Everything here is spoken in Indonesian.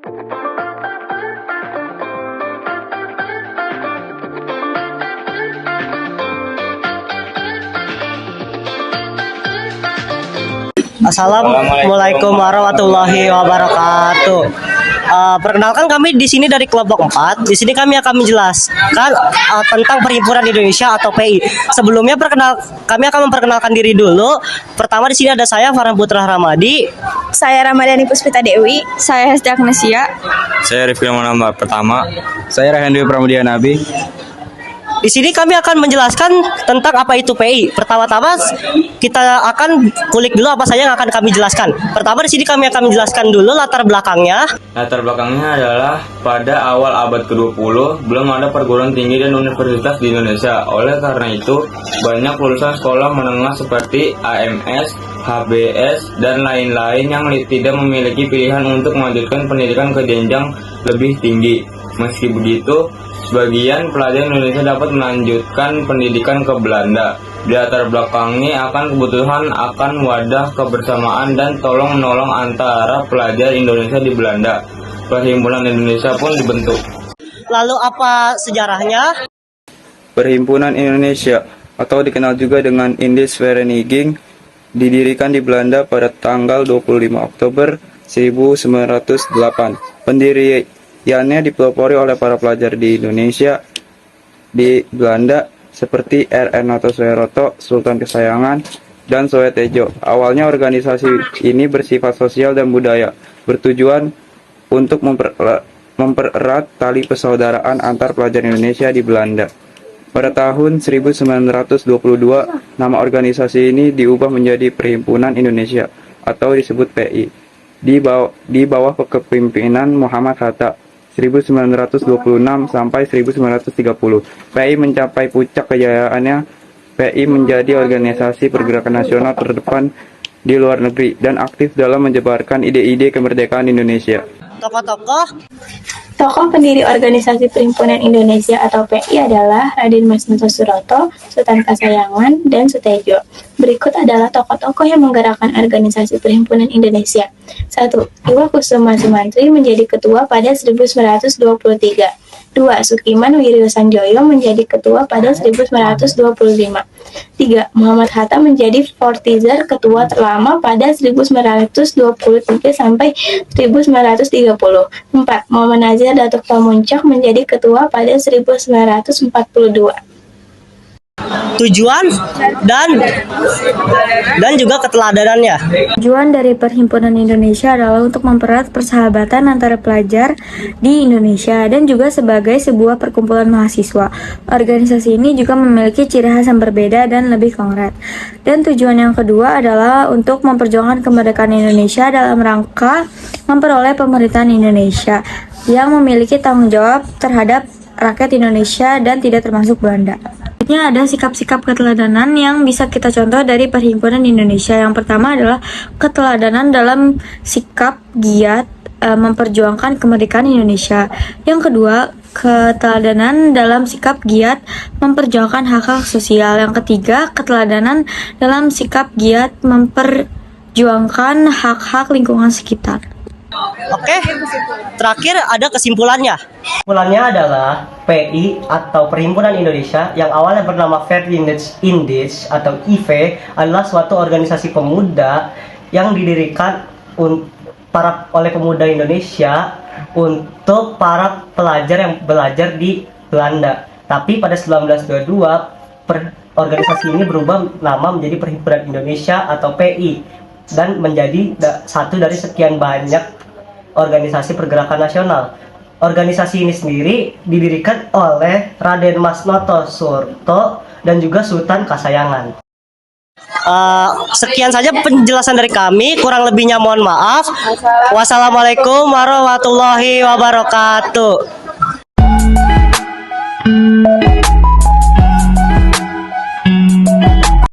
Assalamualaikum warahmatullahi wabarakatuh. Perkenalkan, kami di sini dari kelompok 4. Di sini kami akan menjelaskan tentang Perhimpunan Indonesia atau PI. Sebelumnya kami akan memperkenalkan diri dulu. Pertama di sini ada saya Farhan Putra Ramadi. Saya Ramadhani Puspita Dewi. Saya Hesti Agnesia. Saya Rifki Manamba pertama. Saya Rahendwi Pramudia Nabi. Di sini kami akan menjelaskan tentang apa itu PI. Pertama-tama kita akan kulik dulu apa saja yang akan kami jelaskan. Pertama di sini kami akan menjelaskan dulu latar belakangnya. Latar belakangnya adalah pada awal abad ke-20 belum ada perguruan tinggi dan universitas di Indonesia. Oleh karena itu, banyak lulusan sekolah menengah seperti AMS, HBS, dan lain-lain yang tidak memiliki pilihan untuk melanjutkan pendidikan ke jenjang lebih tinggi. Meski begitu, sebagian pelajar Indonesia dapat melanjutkan pendidikan ke Belanda. Di latar belakangnya akan kebutuhan akan wadah kebersamaan dan tolong-menolong antara pelajar Indonesia di Belanda. Perhimpunan Indonesia pun dibentuk. Lalu apa sejarahnya? Perhimpunan Indonesia atau dikenal juga dengan Indisvereniging didirikan di Belanda pada tanggal 25 Oktober 1908. Pendiriannya dipelopori oleh para pelajar di Indonesia di Belanda seperti R. Ernanto Soeharto, Sultan Kesayangan, dan Soetejo. Awalnya organisasi ini bersifat sosial dan budaya, bertujuan untuk mempererat tali persaudaraan antar pelajar Indonesia di Belanda. Pada tahun 1922, nama organisasi ini diubah menjadi Perhimpunan Indonesia atau disebut PI di bawah kepemimpinan Muhammad Hatta 1926 sampai 1930. PI mencapai puncak kejayaannya. PI menjadi organisasi pergerakan nasional terdepan di luar negeri dan aktif dalam menyebarkan ide-ide kemerdekaan Indonesia. Tokoh pendiri organisasi Perhimpunan Indonesia atau PI adalah Raden Mas Noto Suroto, Sultan Kasayangan, dan Sutejo. Berikut adalah tokoh-tokoh yang menggerakkan organisasi Perhimpunan Indonesia. 1. Iwa Kusuma Sumantri menjadi ketua pada 1923. 2. Sukiman Wiryo Sanjoyo menjadi ketua pada 1925. 3. Muhammad Hatta menjadi Fortizer ketua terlama pada 1923 sampai 1930. 4. Muhammad Nazir Datuk Pamuncak menjadi ketua pada 1942. Tujuan dan juga keteladanannya. Tujuan dari Perhimpunan Indonesia adalah untuk mempererat persahabatan antara pelajar di Indonesia dan juga sebagai sebuah perkumpulan mahasiswa. Organisasi ini juga memiliki ciri khas yang berbeda dan lebih konkret. Dan tujuan yang kedua adalah untuk memperjuangkan kemerdekaan Indonesia dalam rangka memperoleh pemerintahan Indonesia yang memiliki tanggung jawab terhadap rakyat Indonesia dan tidak termasuk Belanda. Ada sikap-sikap keteladanan yang bisa kita contoh dari Perhimpunan Indonesia. Yang pertama adalah keteladanan dalam sikap giat memperjuangkan kemerdekaan Indonesia. Yang kedua, keteladanan dalam sikap giat memperjuangkan hak-hak sosial. Yang ketiga, keteladanan dalam sikap giat memperjuangkan hak-hak lingkungan sekitar. Oke, terakhir ada kesimpulannya. Kesimpulannya adalah PI atau Perhimpunan Indonesia yang awalnya bernama Ferdinand Indisch atau IV adalah suatu organisasi pemuda yang didirikan oleh pemuda Indonesia untuk para pelajar yang belajar di Belanda. Tapi pada 1922 organisasi ini berubah nama menjadi Perhimpunan Indonesia atau PI dan menjadi satu dari sekian banyak organisasi pergerakan nasional. Organisasi ini sendiri didirikan oleh Raden Mas Noto Suroto dan juga Sultan Kasayangan. Sekian saja penjelasan dari kami, kurang lebihnya mohon maaf. Wassalamualaikum warahmatullahi wabarakatuh.